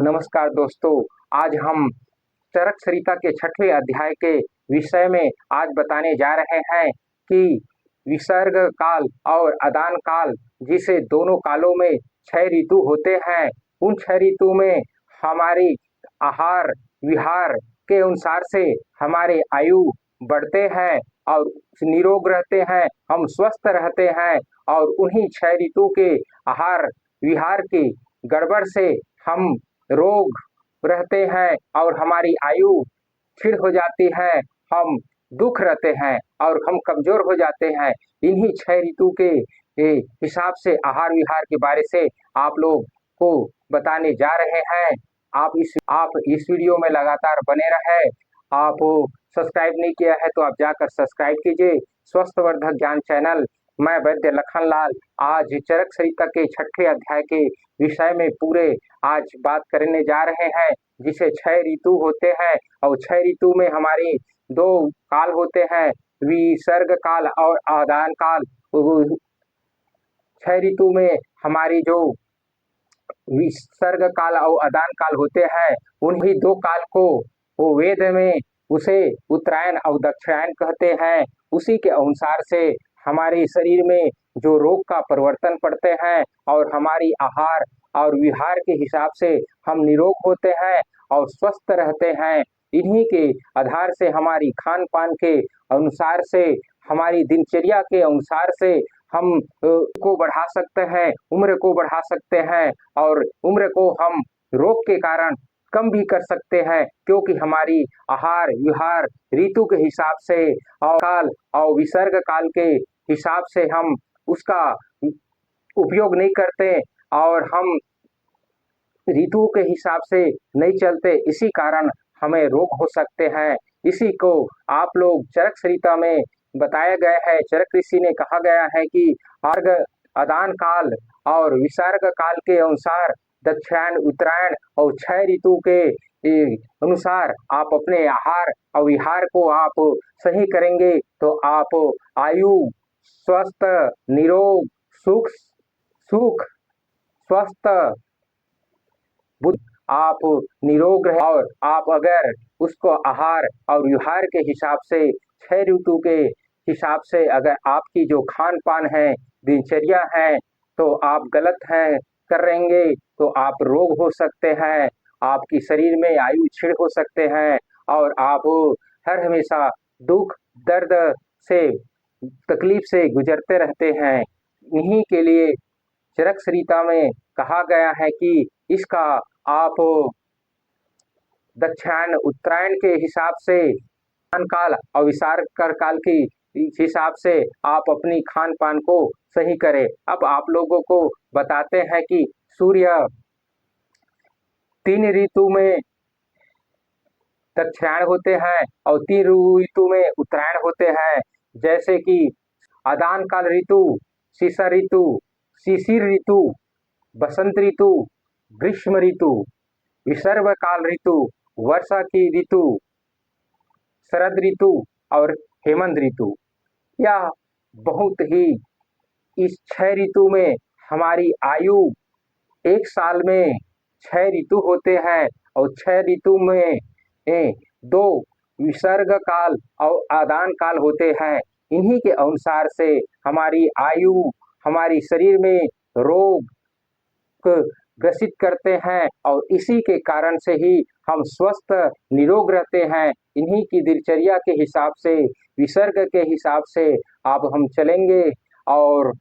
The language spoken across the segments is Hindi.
नमस्कार दोस्तों। आज हम चरक संहिता के 6वें अध्याय के विषय में आज बताने जा रहे हैं कि विसर्ग काल और अदान काल, जिसे दोनों कालों में 6 ऋतु होते हैं, उन 6 ऋतु में हमारी आहार विहार के अनुसार से हमारे आयु बढ़ते हैं और निरोग रहते हैं, हम स्वस्थ रहते हैं। और उन्हीं 6 ऋतु के आहार विहार की गड़बड़ से हम रोग रहते हैं और हमारी आयु क्षीण हो जाती है, हम दुख रहते हैं और हम कमजोर हो जाते हैं। इन्हीं 6 ऋतु के हिसाब से आहार विहार के बारे से आप लोग को बताने जा रहे हैं। आप इस वीडियो में लगातार बने रहे। आप सब्सक्राइब नहीं किया है तो आप जाकर सब्सक्राइब कीजिए। स्वस्थवर्धक ज्ञान चैनल, मैं वैद्य लखनलाल आज चरक संहिता के 6वें अध्याय के विषय में पूरे आज बात करने जा रहे हैं, जिसे 6 ऋतु होते हैं। और 6 ऋतु में हमारी 2 काल होते हैं, विसर्ग काल और आदान काल। 6 ऋतु में हमारी जो विसर्ग काल और अदान काल होते हैं, उन्हीं 2 काल को वो वेद में उसे उत्तरायण और दक्षिणायन कहते हैं। उसी के अनुसार से हमारे शरीर में जो रोग का परिवर्तन पड़ते हैं और हमारी आहार और विहार के हिसाब से हम निरोग होते हैं और स्वस्थ रहते हैं। इन्हीं के आधार से हमारी खान पान के अनुसार से, हमारी दिनचर्या के अनुसार से हम को बढ़ा सकते हैं, उम्र को बढ़ा सकते हैं और उम्र को हम रोग के कारण कम भी कर सकते हैं, क्योंकि हमारी आहार विहार ऋतु के हिसाब से और काल और विसर्ग काल के हिसाब से हम उसका उपयोग नहीं करते और हम ऋतु के हिसाब से नहीं चलते। इसी कारण हमें रोग हो सकते हैं। इसी को आप लोग चरक संहिता में बताया गया है। चरक ऋषि ने कहा गया है कि अर्घ अदान काल और विसर्ग काल के अनुसार दक्षिणायन उत्तरायण और 6 ऋतु के अनुसार आप अपने आहार और विहार को आप सही करेंगे तो आप आयु, स्वस्थ, निरोग, सुख सुख स्वस्थ बुद्ध आप निरोग रहे। और आप अगर उसको आहार और विहार के हिसाब से 6 ऋतु के हिसाब से अगर आपकी जो खान पान है, दिनचर्या है, तो आप गलत है कर रहेंगे तो आप रोग हो सकते हैं, आपकी शरीर में आयु क्षीण हो सकते हैं और आप हर हमेशा दुख दर्द से तकलीफ से गुजरते रहते हैं। इन्हीं के लिए चरक संहिता में कहा गया है कि इसका आप दक्षिणायन उत्तरायण के हिसाब से खान काल और विसर्ग काल के हिसाब से आप अपनी खान पान को सही करें। अब आप लोगों को बताते हैं कि सूर्य 3 ऋतु में दक्षिणायन होते हैं और 3 ऋतु में उत्तरायण होते हैं। जैसे कि अदान काल ऋतु, शिशिर ऋतु, शिशिर ऋतु, बसंत ऋतु, ग्रीष्म ऋतु, विसर्ग काल ऋतु, वर्षा की ऋतु, शरद ऋतु और हेमंत ऋतु। यह बहुत ही इस 6 ऋतु में हमारी आयु एक साल में 6 ऋतु होते हैं और 6 ऋतु में 2 विसर्ग काल और आदान काल होते हैं। इन्हीं के अनुसार से हमारी आयु, हमारी शरीर में रोग ग्रसित करते हैं और इसी के कारण से ही हम स्वस्थ निरोग रहते हैं। इन्हीं की दिनचर्या के हिसाब से, विसर्ग के हिसाब से अब हम चलेंगे और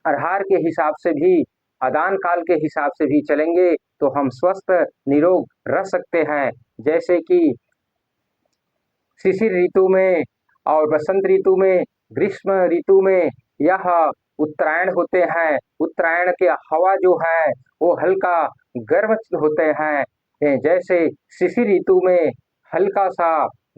आहार के हिसाब से भी, अदान काल के हिसाब से भी चलेंगे तो हम स्वस्थ निरोग रह सकते हैं। जैसे कि शिशिर ऋतु में और बसंत ऋतु में, ग्रीष्म ऋतु में यह उत्तरायण होते हैं। उत्तरायण के हवा जो है वो हल्का गर्म होते हैं। जैसे शिशिर ऋतु में हल्का सा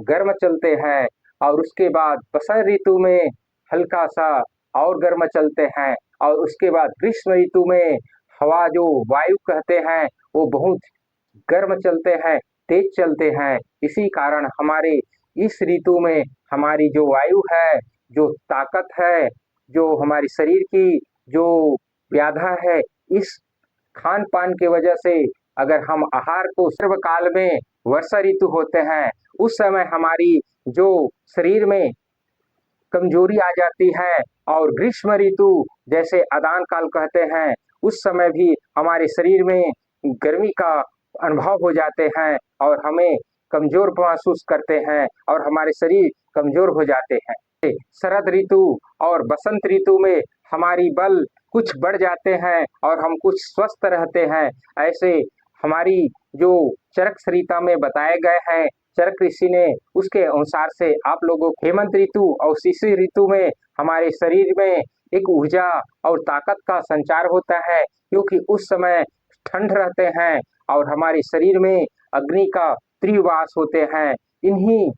गर्म चलते हैं और उसके बाद बसंत ऋतु में हल्का सा और गर्म चलते हैं और उसके बाद ग्रीष्म ऋतु में हवा जो वायु कहते हैं वो बहुत गर्म चलते हैं, तेज चलते हैं। इसी कारण हमारे इस ऋतु में हमारी जो वायु है, जो ताकत है, जो हमारी शरीर की जो व्याधा है, इस खान पान की वजह से अगर हम आहार को सर्वकाल में वर्षा ऋतु होते हैं उस समय हमारी जो शरीर में कमजोरी आ जाती है, और ग्रीष्म ऋतु जैसे अदान काल कहते हैं उस समय भी हमारे शरीर में गर्मी का अनुभव हो जाते हैं और हमें कमजोर महसूस करते हैं और हमारे शरीर कमजोर हो जाते हैं। शरद ऋतु और बसंत ऋतु में हमारी बल कुछ बढ़ जाते हैं और हम कुछ स्वस्थ रहते हैं। ऐसे हमारी जो चरक संहिता में बताए गए हैं चरक ऋषि ने, उसके अनुसार से आप लोगों को हेमंत ऋतु और शिशिर ऋतु में हमारे शरीर में एक ऊर्जा और ताकत का संचार होता है, क्योंकि उस समय ठंड रहते हैं और हमारे शरीर में अग्नि का त्रिवास होते हैं। इन्हीं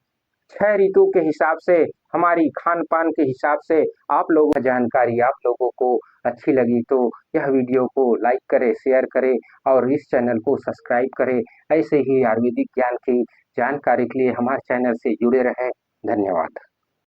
6 ऋतु के हिसाब से हमारी खान-पान के हिसाब से आप लोगों को जानकारी आप लोगों को अच्छी लगी तो यह वीडियो को लाइक करें, शेयर करें और इस चैनल को सब्सक्राइब करें। ऐसे ही आयुर्वेदिक ज्ञान की जानकारी के लिए हमारे चैनल से जुड़े रहें। धन्यवाद।